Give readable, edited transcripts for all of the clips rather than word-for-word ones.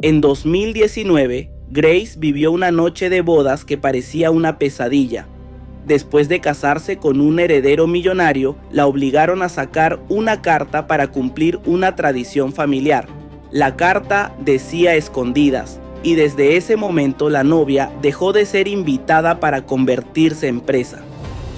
En 2019, Grace vivió una noche de bodas que parecía una pesadilla. Después de casarse con un heredero millonario, la obligaron a sacar una carta para cumplir una tradición familiar. La carta decía escondidas, y desde ese momento la novia dejó de ser invitada para convertirse en presa.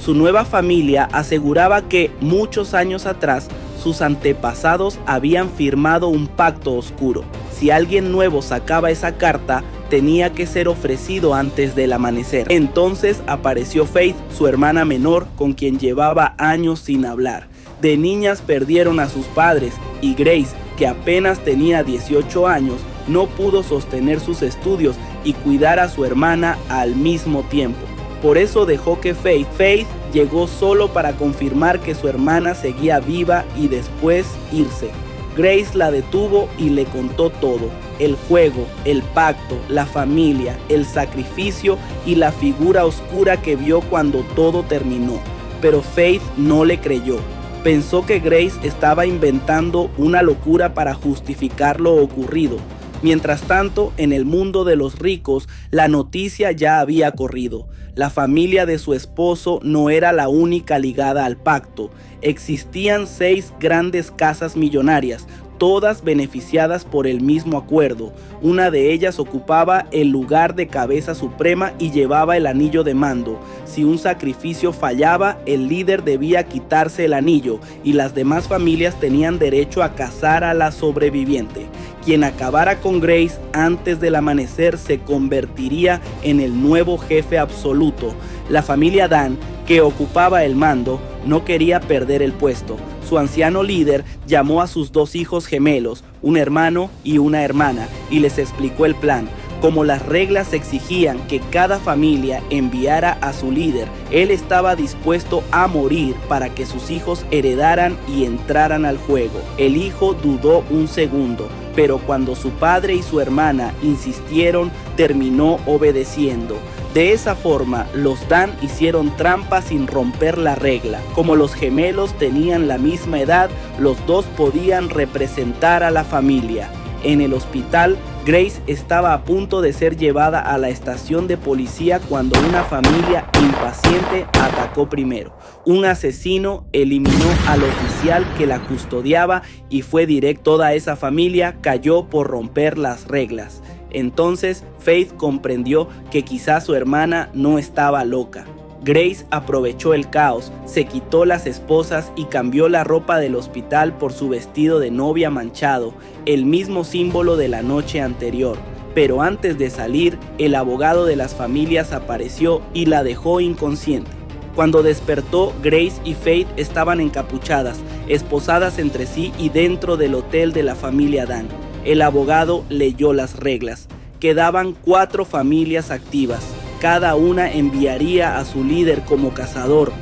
Su nueva familia aseguraba que muchos años atrás sus antepasados habían firmado un pacto oscuro. Si alguien nuevo sacaba esa carta, tenía que ser ofrecido antes del amanecer. Entonces apareció Faith, su hermana menor, con quien llevaba años sin hablar. De niñas perdieron a sus padres y Grace, que apenas tenía 18 años, no pudo sostener sus estudios y cuidar a su hermana al mismo tiempo. Por eso dejó que Faith llegó solo para confirmar que su hermana seguía viva y después irse. Grace la detuvo y le contó todo: el juego, el pacto, la familia, el sacrificio y la figura oscura que vio cuando todo terminó. Pero Faith no le creyó. Pensó que Grace estaba inventando una locura para justificar lo ocurrido. Mientras tanto, en el mundo de los ricos, la noticia ya había corrido. La familia de su esposo no era la única ligada al pacto. Existían 6 grandes casas millonarias, todas beneficiadas por el mismo acuerdo. Una de ellas ocupaba el lugar de cabeza suprema y llevaba el anillo de mando. Si un sacrificio fallaba, el líder debía quitarse el anillo y las demás familias tenían derecho a cazar a la sobreviviente. Quien acabara con Grace antes del amanecer se convertiría en el nuevo jefe absoluto. La familia Dan, que ocupaba el mando, no quería perder el puesto. Su anciano líder llamó a sus 2 hijos gemelos, un hermano y una hermana, y les explicó el plan. Como las reglas exigían que cada familia enviara a su líder, él estaba dispuesto a morir para que sus hijos heredaran y entraran al juego. El hijo dudó un segundo, pero cuando su padre y su hermana insistieron, terminó obedeciendo. De esa forma, los Dan hicieron trampa sin romper la regla. Como los gemelos tenían la misma edad, los 2 podían representar a la familia. En el hospital, Grace estaba a punto de ser llevada a la estación de policía cuando una familia impaciente atacó primero. Un asesino eliminó al oficial que la custodiaba y fue directo. Toda esa familia cayó por romper las reglas. Entonces Faith comprendió que quizás su hermana no estaba loca. Grace aprovechó el caos, se quitó las esposas y cambió la ropa del hospital por su vestido de novia manchado, el mismo símbolo de la noche anterior. Pero antes de salir, el abogado de las familias apareció y la dejó inconsciente. Cuando despertó, Grace y Faith estaban encapuchadas, esposadas entre sí y dentro del hotel de la familia Dan. El abogado leyó las reglas. Quedaban 4 familias activas. Cada una enviaría a su líder como cazador.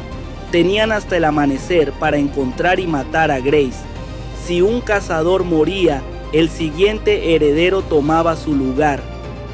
Tenían hasta el amanecer para encontrar y matar a Grace. Si un cazador moría, el siguiente heredero tomaba su lugar.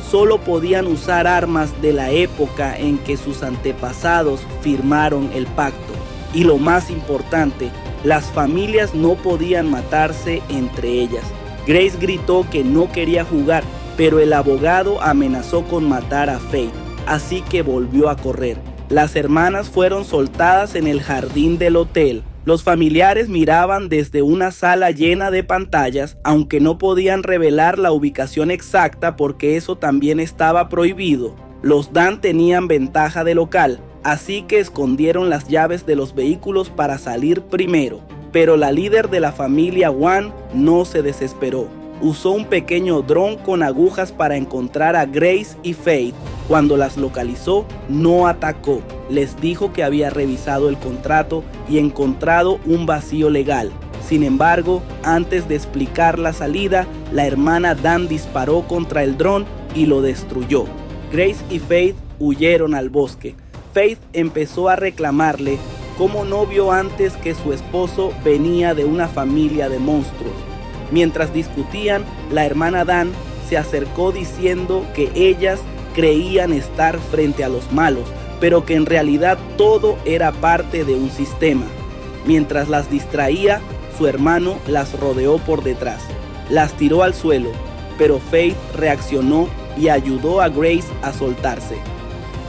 Solo podían usar armas de la época en que sus antepasados firmaron el pacto. Y lo más importante, las familias no podían matarse entre ellas. Grace gritó que no quería jugar, pero el abogado amenazó con matar a Faith, así que volvió a correr. Las hermanas fueron soltadas en el jardín del hotel. Los familiares miraban desde una sala llena de pantallas, aunque no podían revelar la ubicación exacta porque eso también estaba prohibido. Los Dan tenían ventaja de local, así que escondieron las llaves de los vehículos para salir primero. Pero la líder de la familia Wan no se desesperó. Usó un pequeño dron con agujas para encontrar a Grace y Faith. Cuando las localizó, no atacó. Les dijo que había revisado el contrato y encontrado un vacío legal. Sin embargo, antes de explicar la salida, la hermana Dan disparó contra el dron y lo destruyó. Grace y Faith huyeron al bosque. Faith empezó a reclamarle cómo no vio antes que su esposo venía de una familia de monstruos. Mientras discutían, la hermana Dan se acercó diciendo que ellas creían estar frente a los malos, pero que en realidad todo era parte de un sistema. Mientras las distraía, su hermano las rodeó por detrás, las tiró al suelo pero Faith reaccionó y ayudó a Grace a soltarse.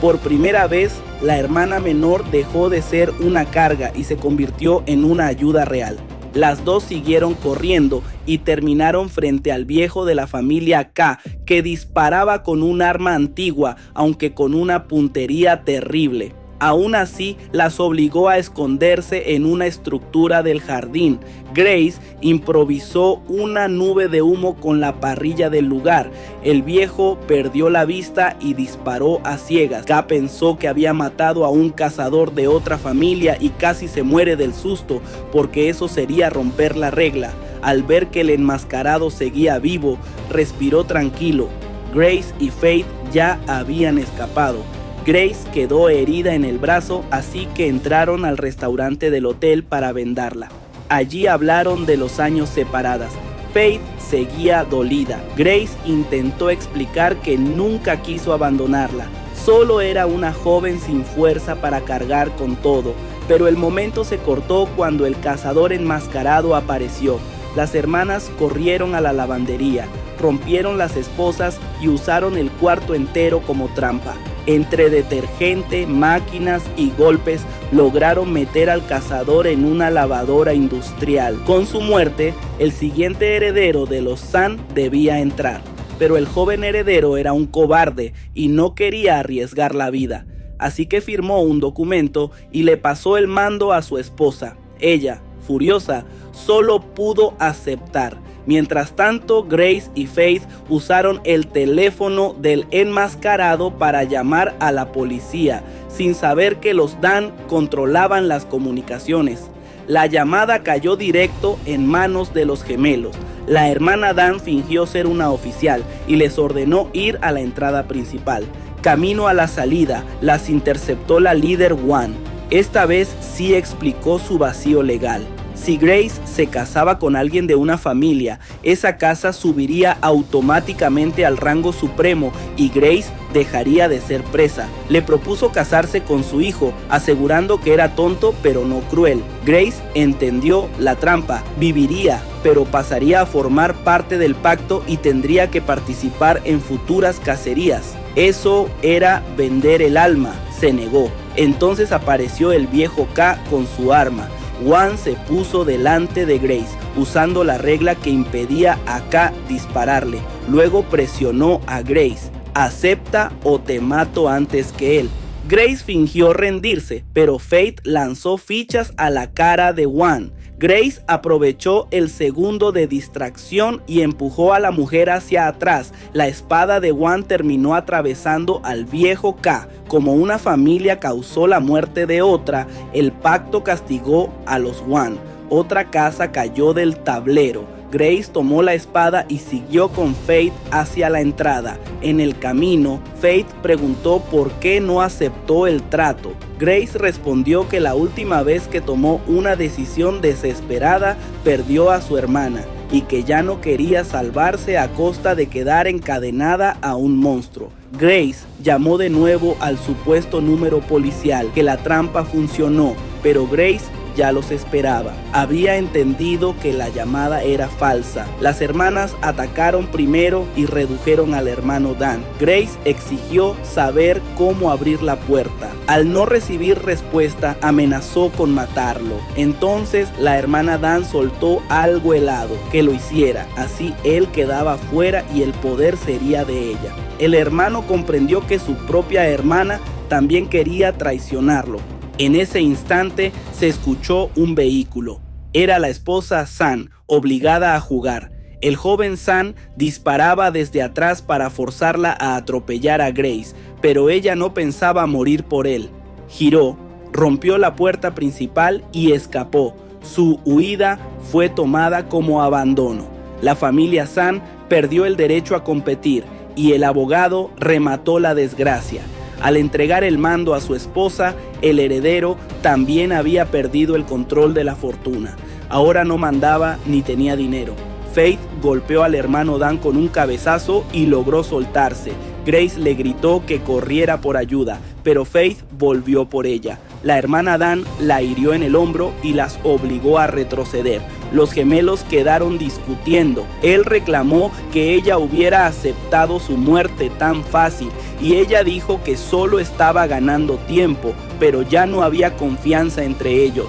Por primera vez, la hermana menor dejó de ser una carga y se convirtió en una ayuda real. Las dos siguieron corriendo y terminaron frente al viejo de la familia K, que disparaba con un arma antigua, aunque con una puntería terrible. Aún así, las obligó a esconderse en una estructura del jardín. Grace improvisó una nube de humo con la parrilla del lugar. El viejo perdió la vista y disparó a ciegas. K pensó que había matado a un cazador de otra familia y casi se muere del susto, porque eso sería romper la regla. Al ver que el enmascarado seguía vivo, respiró tranquilo. Grace y Faith ya habían escapado. Grace quedó herida en el brazo, así que entraron al restaurante del hotel para vendarla. Allí hablaron de los años separadas. Faith seguía dolida. Grace intentó explicar que nunca quiso abandonarla. Solo era una joven sin fuerza para cargar con todo. Pero el momento se cortó cuando el cazador enmascarado apareció. Las hermanas corrieron a la lavandería, rompieron las esposas y usaron el cuarto entero como trampa. Entre detergente, máquinas y golpes lograron meter al cazador en una lavadora industrial. Con su muerte, el siguiente heredero de los San debía entrar, pero el joven heredero era un cobarde y no quería arriesgar la vida. Así que firmó un documento y le pasó el mando a su esposa. Ella, furiosa, solo pudo aceptar. Mientras tanto, Grace y Faith usaron el teléfono del enmascarado para llamar a la policía, sin saber que los Dan controlaban las comunicaciones. La llamada cayó directo en manos de los gemelos. La hermana Dan fingió ser una oficial y les ordenó ir a la entrada principal. Camino a la salida, las interceptó la líder Wan. Esta vez sí explicó su vacío legal. Si Grace se casaba con alguien de una familia, esa casa subiría automáticamente al rango supremo y Grace dejaría de ser presa. Le propuso casarse con su hijo, asegurando que era tonto pero no cruel. Grace entendió la trampa, viviría, pero pasaría a formar parte del pacto y tendría que participar en futuras cacerías. Eso era vender el alma. Se negó. Entonces apareció el viejo K con su arma. Wan se puso delante de Grace, usando la regla que impedía a K dispararle. Luego presionó a Grace. Acepta o te mato antes que él. Grace fingió rendirse, pero Faith lanzó fichas a la cara de Wan. Grace aprovechó el segundo de distracción y empujó a la mujer hacia atrás. La espada de Wan terminó atravesando al viejo K. Como una familia causó la muerte de otra, el pacto castigó a los Wan. Otra casa cayó del tablero. Grace tomó la espada y siguió con Faith hacia la entrada. En el camino, Faith preguntó por qué no aceptó el trato. Grace respondió que la última vez que tomó una decisión desesperada, perdió a su hermana y que ya no quería salvarse a costa de quedar encadenada a un monstruo. Grace llamó de nuevo al supuesto número policial, que la trampa funcionó, pero Grace ya los esperaba. Había entendido que la llamada era falsa. Las hermanas atacaron primero y redujeron al hermano Dan. Grace exigió saber cómo abrir la puerta. Al no recibir respuesta, amenazó con matarlo. Entonces la hermana Dan soltó algo helado que lo hiciera. Así él quedaba fuera y el poder sería de ella. El hermano comprendió que su propia hermana también quería traicionarlo. En ese instante se escuchó un vehículo. Era la esposa San, obligada a jugar. El joven San disparaba desde atrás para forzarla a atropellar a Grace, pero ella no pensaba morir por él. Giró, rompió la puerta principal y escapó. Su huida fue tomada como abandono. La familia San perdió el derecho a competir y el abogado remató la desgracia. Al entregar el mando a su esposa, el heredero también había perdido el control de la fortuna. Ahora no mandaba ni tenía dinero. Faith golpeó al hermano Dan con un cabezazo y logró soltarse. Grace le gritó que corriera por ayuda, pero Faith volvió por ella. La hermana Dan la hirió en el hombro y las obligó a retroceder. Los gemelos quedaron discutiendo. Él reclamó que ella hubiera aceptado su muerte tan fácil y ella dijo que solo estaba ganando tiempo, pero ya no había confianza entre ellos.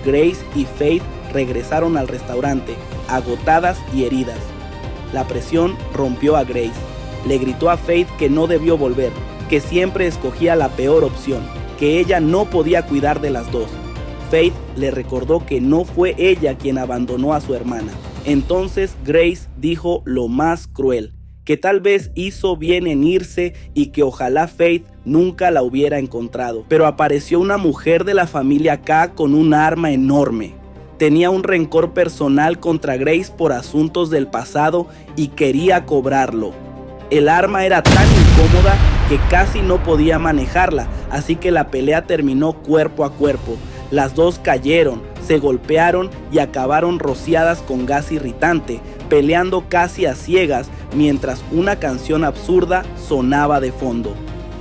Grace y Faith regresaron al restaurante, agotadas y heridas. La presión rompió a Grace. Le gritó a Faith que no debió volver, que siempre escogía la peor opción, que ella no podía cuidar de las dos. Faith le recordó que no fue ella quien abandonó a su hermana. Entonces Grace dijo lo más cruel, que tal vez hizo bien en irse y que ojalá Faith nunca la hubiera encontrado. Pero apareció una mujer de la familia K con un arma enorme. Tenía un rencor personal contra Grace por asuntos del pasado y quería cobrarlo. El arma era tan incómoda que casi no podía manejarla, así que la pelea terminó cuerpo a cuerpo. Las dos cayeron, se golpearon y acabaron rociadas con gas irritante, peleando casi a ciegas mientras una canción absurda sonaba de fondo.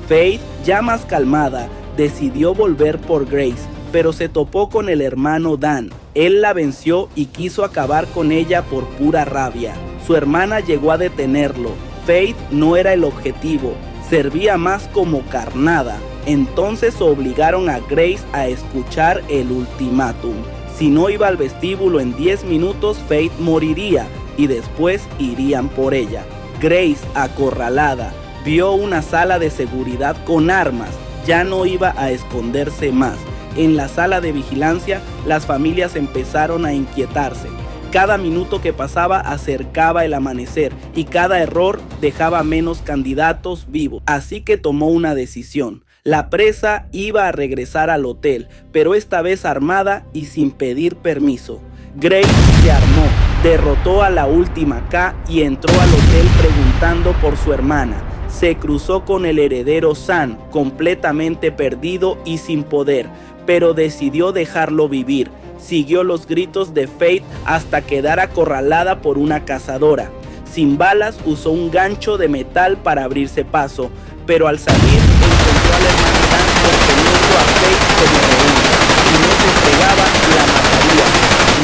Faith, ya más calmada, decidió volver por Grace, pero se topó con el hermano Dan. Él la venció y quiso acabar con ella por pura rabia. Su hermana llegó a detenerlo. Faith no era el objetivo, servía más como carnada. Entonces obligaron a Grace a escuchar el ultimátum. Si no iba al vestíbulo en 10 minutos, Faith moriría y después irían por ella. Grace, acorralada, vio una sala de seguridad con armas. Ya no iba a esconderse más. En la sala de vigilancia, las familias empezaron a inquietarse. Cada minuto que pasaba acercaba el amanecer y cada error dejaba menos candidatos vivos. Así que tomó una decisión. La presa iba a regresar al hotel, pero esta vez armada y sin pedir permiso. Grace se armó, derrotó a la última K y entró al hotel preguntando por su hermana. Se cruzó con el heredero San, completamente perdido y sin poder, pero decidió dejarlo vivir. Siguió los gritos de Faith hasta quedar acorralada por una cazadora. Sin balas, usó un gancho de metal para abrirse paso, pero al salir encontró a la hermana Dan sosteniendo a Faith como rehén. Si no se entregaba, la mataría.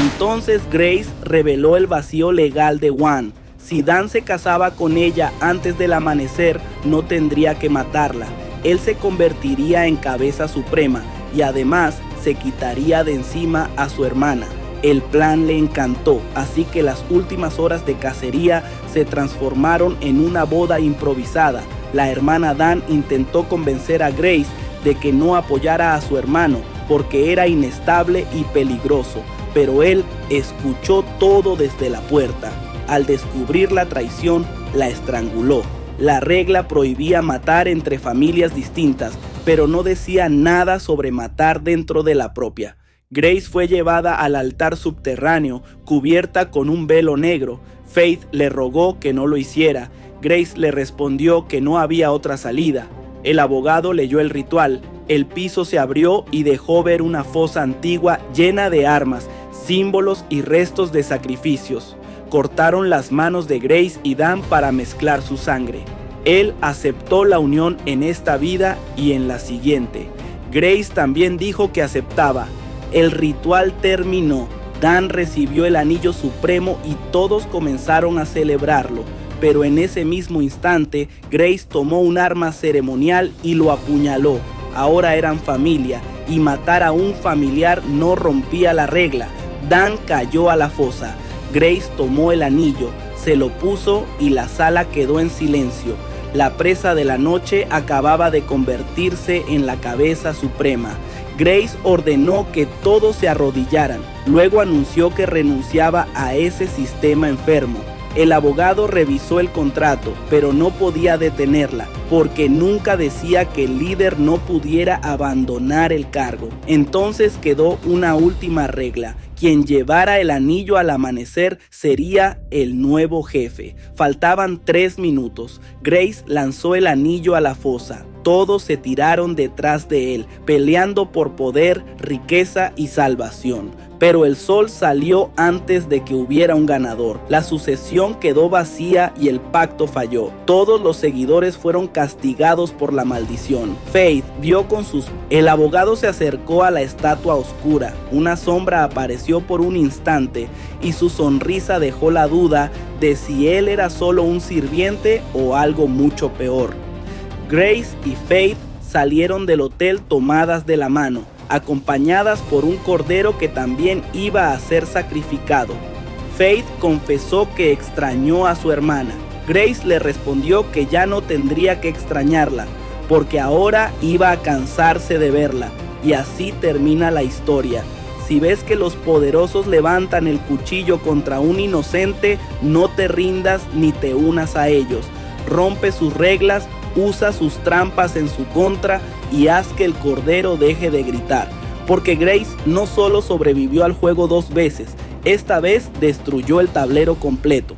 Entonces Grace reveló el vacío legal de Juan. Si Dan se casaba con ella antes del amanecer, no tendría que matarla. Él se convertiría en cabeza suprema y además se quitaría de encima a su hermana. El plan le encantó, así que las últimas horas de cacería se transformaron en una boda improvisada. La hermana Dan intentó convencer a Grace de que no apoyara a su hermano porque era inestable y peligroso, pero él escuchó todo desde la puerta. Al descubrir la traición, la estranguló. La regla prohibía matar entre familias distintas, pero no decía nada sobre matar dentro de la propia. Grace fue llevada al altar subterráneo, cubierta con un velo negro. Faith le rogó que no lo hiciera. Grace le respondió que no había otra salida. El abogado leyó el ritual. El piso se abrió y dejó ver una fosa antigua llena de armas, símbolos y restos de sacrificios. Cortaron las manos de Grace y Dan para mezclar su sangre. Él aceptó la unión en esta vida y en la siguiente. Grace también dijo que aceptaba. El ritual terminó. Dan recibió el anillo supremo y todos comenzaron a celebrarlo. Pero en ese mismo instante, Grace tomó un arma ceremonial y lo apuñaló. Ahora eran familia y matar a un familiar no rompía la regla. Dan cayó a la fosa. Grace tomó el anillo, se lo puso y la sala quedó en silencio. La presa de la noche acababa de convertirse en la cabeza suprema. Grace ordenó que todos se arrodillaran. Luego anunció que renunciaba a ese sistema enfermo. El abogado revisó el contrato, pero no podía detenerla, porque nunca decía que el líder no pudiera abandonar el cargo. Entonces quedó una última regla. Quien llevara el anillo al amanecer sería el nuevo jefe. Faltaban 3 minutos. Grace lanzó el anillo a la fosa. Todos se tiraron detrás de él, peleando por poder, riqueza y salvación. Pero el sol salió antes de que hubiera un ganador. La sucesión quedó vacía y el pacto falló. Todos los seguidores fueron castigados por la maldición. Faith vio con sus... El abogado se acercó a la estatua oscura. Una sombra apareció por un instante y su sonrisa dejó la duda de si él era solo un sirviente o algo mucho peor. Grace y Faith salieron del hotel tomadas de la mano, acompañadas por un cordero que también iba a ser sacrificado. Faith confesó que extrañó a su hermana. Grace le respondió que ya no tendría que extrañarla, porque ahora iba a cansarse de verla. Y así termina la historia. Si ves que los poderosos levantan el cuchillo contra un inocente, no te rindas ni te unas a ellos. Rompe sus reglas, usa sus trampas en su contra y haz que el cordero deje de gritar. Porque Grace no solo sobrevivió al juego 2 veces, esta vez destruyó el tablero completo.